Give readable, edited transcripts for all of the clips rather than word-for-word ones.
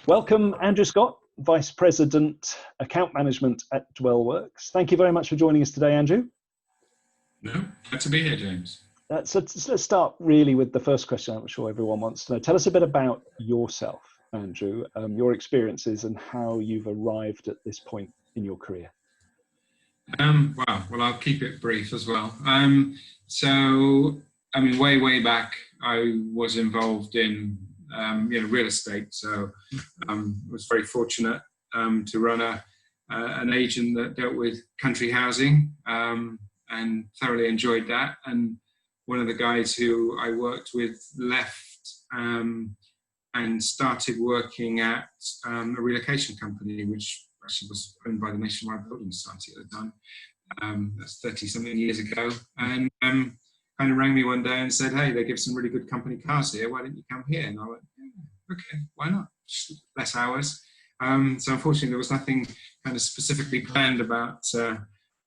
Welcome, Andrew Scott, Vice President, Account Management at Dwellworks. Thank you very much for joining us today, Andrew. No, glad to be here, James. So let's start really with the first question I'm sure everyone wants to know. Tell us a bit about yourself, Andrew, your experiences and how you've arrived at this point in your career. Well, I'll keep it brief as well. Way back, I was involved in real estate. So I was very fortunate to run an agent that dealt with country housing and thoroughly enjoyed that. And one of the guys who I worked with left and started working at a relocation company, which actually was owned by the Nationwide Building Society at the time. That's 30-something years ago. And kind of rang me one day and said, hey, they give some really good company cars here. Why don't you come here? And I went, yeah, okay, why not? Just less hours. So unfortunately, there was nothing kind of specifically planned about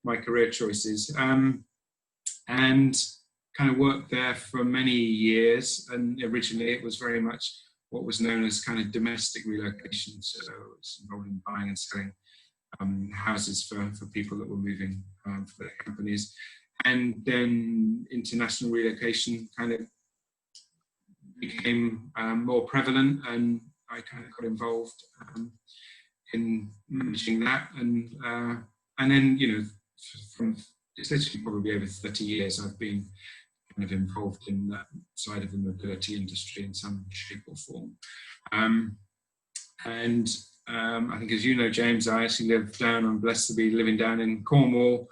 my career choices. And kind of worked there for many years. And originally it was very much what was known as kind of domestic relocation. So it's involved in buying and selling houses for people that were moving for their companies. And then international relocation kind of became more prevalent, and I kind of got involved in managing that. And then, from it's literally probably over 30 years, I've been kind of involved in that side of the mobility industry in some shape or form. I think, as you know, James, I actually I'm blessed to be living down in Cornwall.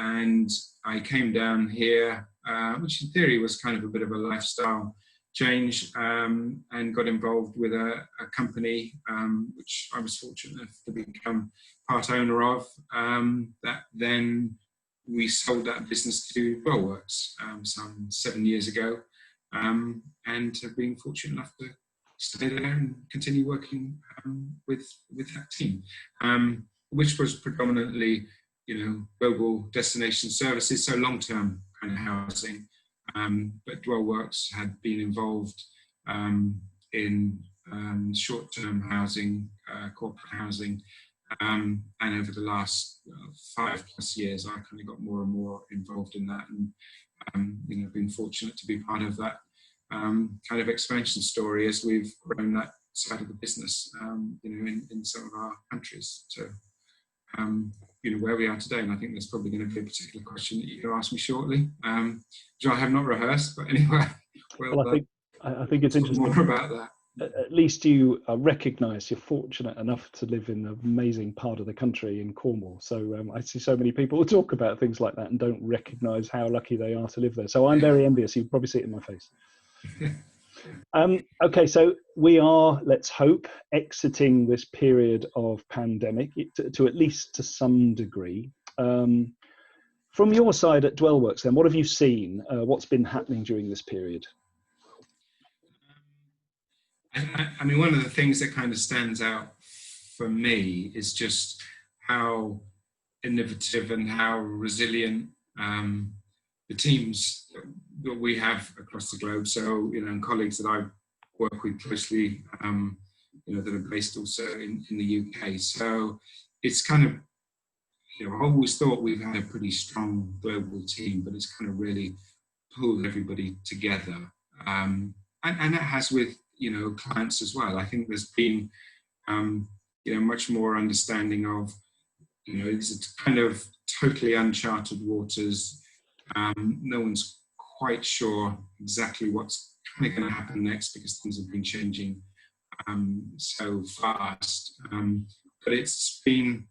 And I came down here, which in theory was kind of a bit of a lifestyle change, and got involved with a company which I was fortunate enough to become part owner of. That then we sold that business to Dwellworks some 7 years ago, and have been fortunate enough to stay there and continue working with that team, which was predominantly, global destination services, so long-term kind of housing. But Dwellworks had been involved in short-term housing, corporate housing, and over the last 5+ years, I kind of got more and more involved in that, and been fortunate to be part of that kind of expansion story as we've grown that side of the business, in some of our countries. So, where we are today, and I think there's probably going to be a particular question that you're going to ask me shortly, which I have not rehearsed, but anyway. Well, I think it's interesting. More about that. At least you recognise you're fortunate enough to live in an amazing part of the country in Cornwall. So I see so many people talk about things like that and don't recognise how lucky they are to live there. So I'm very envious. You probably see it in my face. Okay, so we are, let's hope, exiting this period of pandemic to at least to some degree. From your side at Dwellworks, then, what have you seen? What's been happening during this period? I mean, one of the things that kind of stands out for me is just how innovative and how resilient the teams that we have across the globe. So, and colleagues that I work with closely, that are based also in the UK. So it's kind of, I always thought we've had a pretty strong global team, but it's kind of really pulled everybody together. And that has with, clients as well. I think there's been, much more understanding of, it's kind of totally uncharted waters. No one's quite sure exactly what's kind of going to happen next because things have been changing so fast. But it's been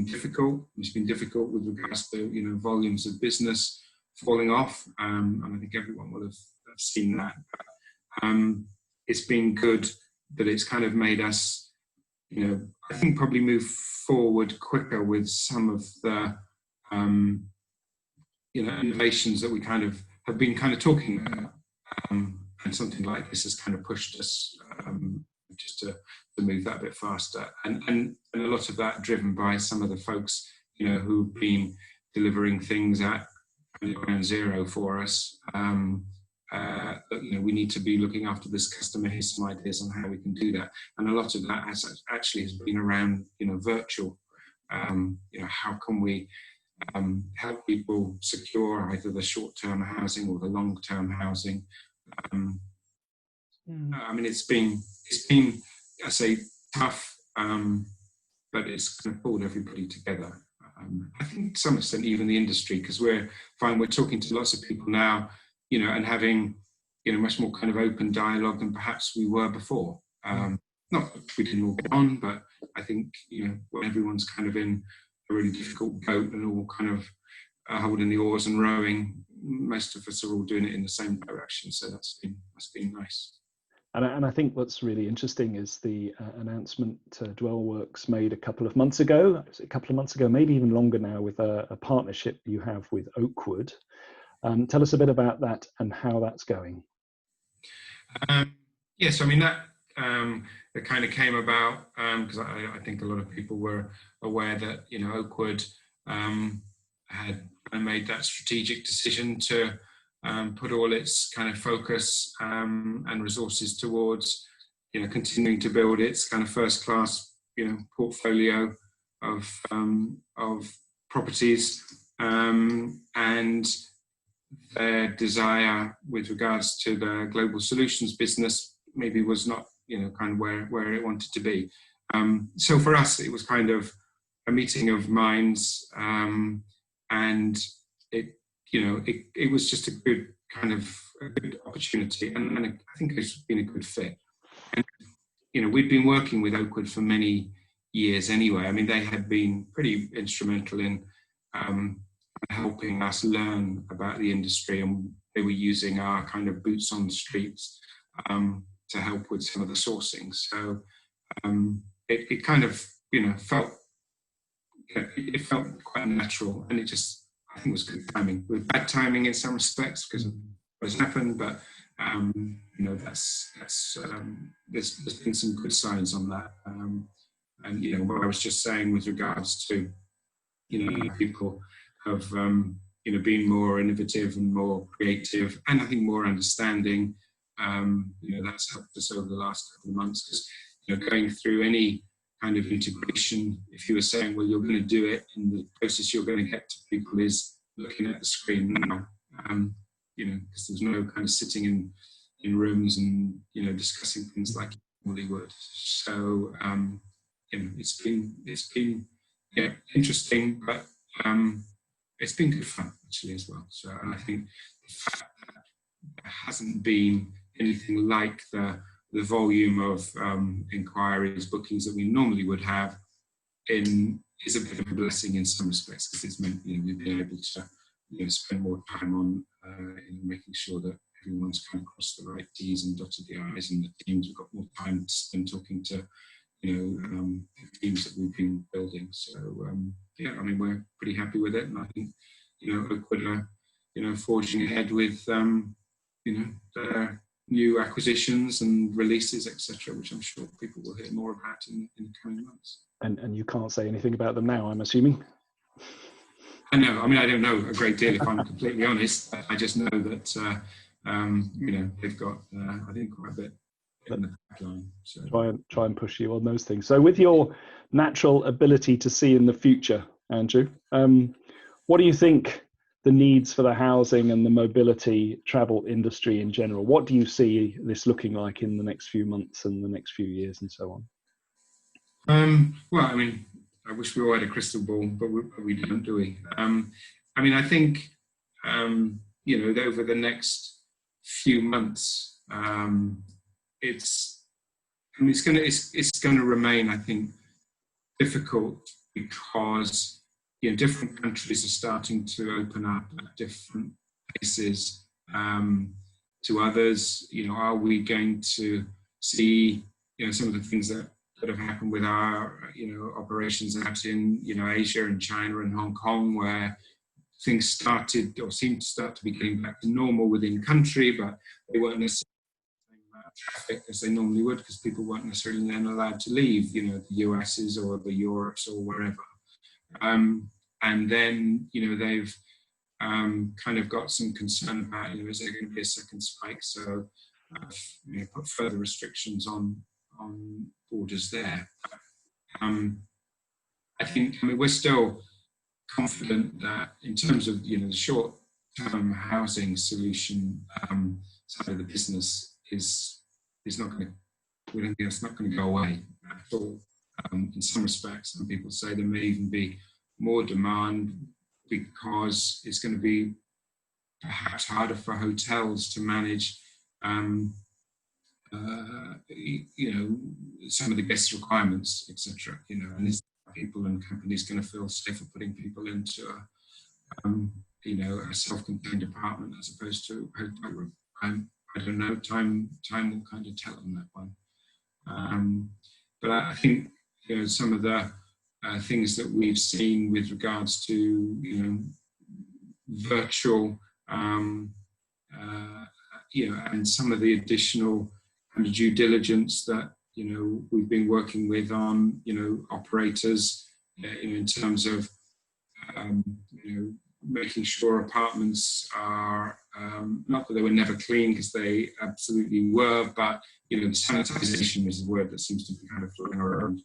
difficult. It's been difficult with regards to, volumes of business falling off. And I think everyone will have seen that. But, it's been good that it's kind of made us, I think probably move forward quicker with some of the, innovations that we kind of have been kind of talking about. And something like this has kind of pushed us just to move that a bit faster. And a lot of that driven by some of the folks, who've been delivering things at ground zero for us. we need to be looking after this customer. Here's some ideas on how we can do that. And a lot of that has been around, virtual. How can we help people secure either the short-term housing or the long-term housing? It's been, I say, tough, but it's kind of pulled everybody together. I think to some extent even the industry, because we're talking to lots of people now, and having, much more kind of open dialogue than perhaps we were before. Not that we didn't all get on, but I think, when everyone's kind of in a really difficult boat and all kind of holding the oars and rowing, most of us are all doing it in the same direction. So that's been nice. And I think what's really interesting is the announcement Dwellworks made a couple of months ago, maybe even longer now, with a partnership you have with Oakwood. Tell us a bit about that and how that's going. Yes, I mean, that it kind of came about because I think a lot of people were aware that, Oakwood had made that strategic decision to put all its kind of focus and resources towards, continuing to build its kind of first-class, portfolio of properties, and their desire with regards to the global solutions business maybe was not, kind of where it wanted to be. So for us, it was kind of a meeting of minds, and it was just a good opportunity, and I think it's been a good fit. And we'd been working with Oakwood for many years anyway. I mean, they had been pretty instrumental in helping us learn about the industry, and they were using our kind of boots on the streets to help with some of the sourcing. So it kind of felt quite natural, and I think it was good timing. With bad timing in some respects because of what's happened, but there's been some good signs on that. And what I was just saying with regards to people have been more innovative and more creative, and I think more understanding. That's helped us over the last couple of months, because going through any kind of integration, if you were saying, well, you're going to do it, and the closest you're going to get to people is looking at the screen now, because there's no kind of sitting in rooms and discussing things like you normally would. So it's been interesting, but it's been good fun actually as well. So, and I think the fact that there hasn't been anything like the volume of inquiries, bookings that we normally would have is a bit of a blessing in some respects, because it's meant we've been able to spend more time on making sure that everyone's kind of crossed the right T's and dotted the I's, and the teams have got more time to spend talking to the teams that we've been building. So I mean, we're pretty happy with it, and I think Oakwood are forging ahead with their new acquisitions and releases, etc., which I'm sure people will hear more about in the coming months. And you can't say anything about them now, I'm assuming? I know. I mean, I don't know a great deal, if I'm completely honest. I just know that they've got I think quite a bit in the pipeline. So try and push you on those things. So with your natural ability to see in the future, Andrew, what do you think the needs for the housing and the mobility travel industry in general? What do you see this looking like in the next few months and the next few years and so on? Well, I mean, I wish we all had a crystal ball, but we don't, do we? I mean, I think, over the next few months, it's going to remain, I think, difficult, because different countries are starting to open up at different paces to others. Are we going to see some of the things that have happened with our operations out in Asia and China and Hong Kong, where things started or seemed to start to be getting back to normal within country, but they weren't necessarily the same amount of traffic as they normally would, because people weren't necessarily then allowed to leave the US's or the Europes or wherever. And then they've kind of got some concern about, is there going to be a second spike? So put further restrictions on borders there. I think, we're still confident that in terms of, the short-term housing solution side of the business is not going to, we don't think it's not going to go away at all. In some respects, some people say there may even be more demand because it's going to be perhaps harder for hotels to manage, some of the guest requirements, etc. And is people and companies going to feel safer putting people into a self-contained apartment as opposed to a hotel room? I don't know. Time will kind of tell on that one. But I think some of the things that we've seen with regards to virtual and some of the additional kind of due diligence that we've been working with on operators in terms of making sure apartments are not that they were never clean, because they absolutely were, but sanitization is a word that seems to be kind of floating around.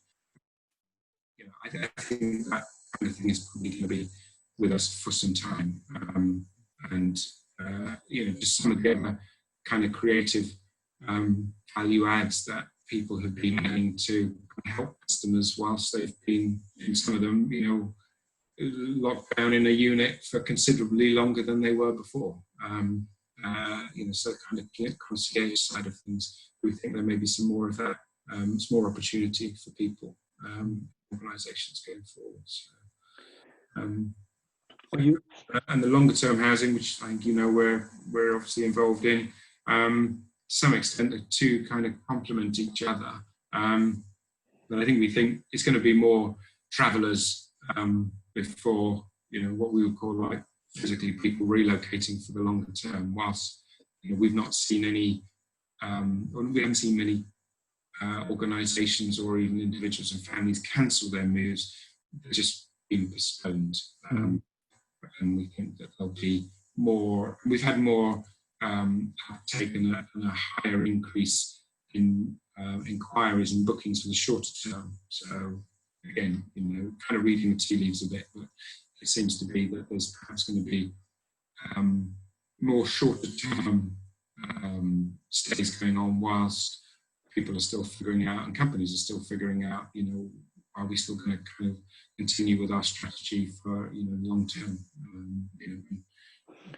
I think that kind of thing is probably going to be with us for some time, and just some of the other kind of creative value adds that people have been getting to help customers whilst they've been in, some of them locked down in a unit for considerably longer than they were before. So kind of concierge side of things, we think there may be some more of that. It's more opportunity for people, organisations going forward. So, and the longer term housing, which I think we're obviously involved in, to some extent the two kind of complement each other. But I think we think it's going to be more travellers before what we would call like physically people relocating for the longer term. Whilst we've not seen any, we haven't seen many organisations or even individuals and families cancel their moves. They're just been postponed, and we think that there'll be more. We've had more taken a higher increase in inquiries and bookings for the shorter term. So again, kind of reading the tea leaves a bit, but it seems to be that there's perhaps going to be more shorter term stays going on whilst people are still figuring out, and companies are still figuring out, are we still going to kind of continue with our strategy for, long term?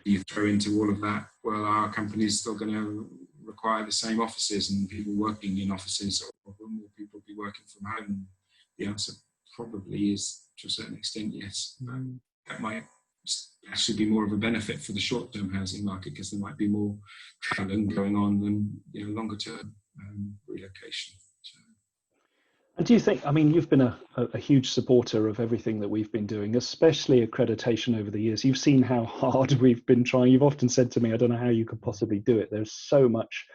You throw into all of that, well, our company is still going to require the same offices and people working in offices, or will more people be working from home? The answer probably is, to a certain extent, yes. That might actually be more of a benefit for the short-term housing market, because there might be more travelling going on than longer-term relocation. So. And do you think, you've been a huge supporter of everything that we've been doing, especially accreditation over the years. You've seen how hard we've been trying. You've often said to me, I don't know how you could possibly do it. There's so much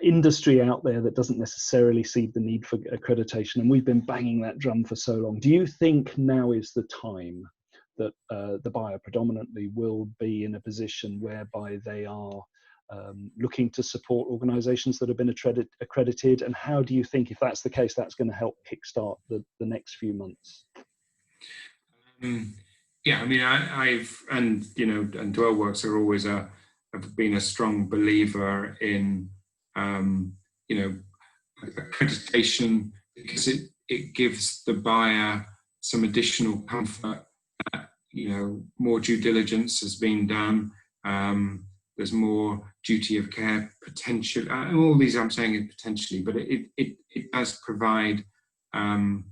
industry out there that doesn't necessarily see the need for accreditation, and we've been banging that drum for so long. Do you think now is the time that the buyer predominantly will be in a position whereby they are looking to support organisations that have been accredited, and how do you think, if that's the case, that's going to help kickstart the next few months? Yeah, I've and Dwellworks are always have been a strong believer in accreditation, because it gives the buyer some additional comfort that more due diligence has been done. There's more duty of care potential. All these I'm saying is potentially, but it does provide in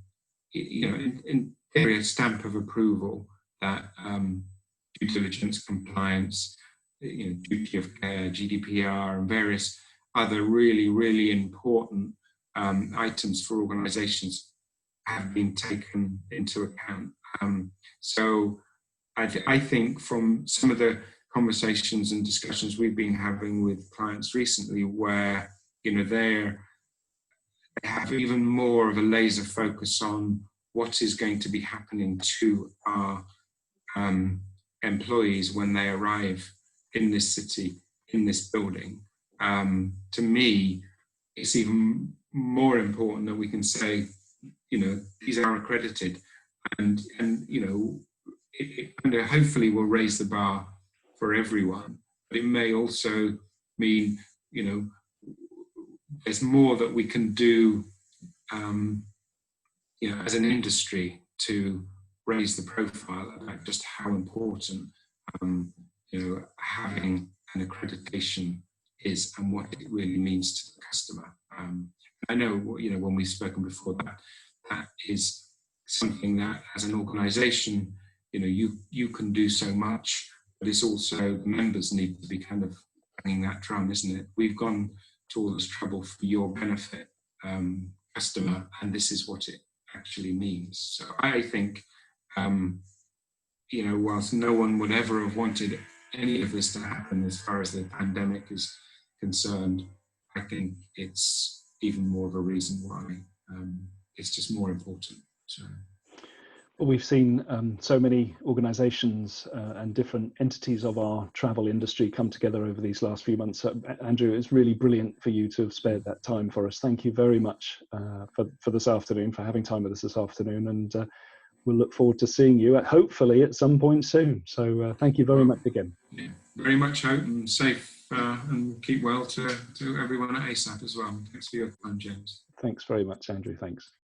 theory a stamp of approval that due diligence, compliance, duty of care, GDPR, and various other really, really important items for organisations have been taken into account. So I think from some of the conversations and discussions we've been having with clients recently, where they have even more of a laser focus on what is going to be happening to our employees when they arrive in this city, in this building. To me, it's even more important that we can say, you know, these are accredited, and you know, it kind of hopefully will raise the bar for everyone. But it may also mean, you know, there's more that we can do, you know, as an industry to raise the profile about just how important, you know, having an accreditation is and what it really means to the customer. I know, you know, when we've spoken before, that is something that, as an organisation, you know, you can do so much, but it's also the members need to be kind of banging that drum, isn't it? We've gone to all this trouble for your benefit, customer, and this is what it actually means. So I think, you know, whilst no one would ever have wanted any of this to happen as far as the pandemic is concerned, I think it's even more of a reason why it's just more important. So. Well, we've seen so many organisations and different entities of our travel industry come together over these last few months. Andrew, it's really brilliant for you to have spared that time for us. Thank you very much for this afternoon, for having time with us this afternoon, and we'll look forward to seeing you hopefully at some point soon. So thank you very much again. Yeah, very much hope, and safe and keep well to everyone at ISAAP as well. Thanks for your time, James. Thanks very much, Andrew. Thanks.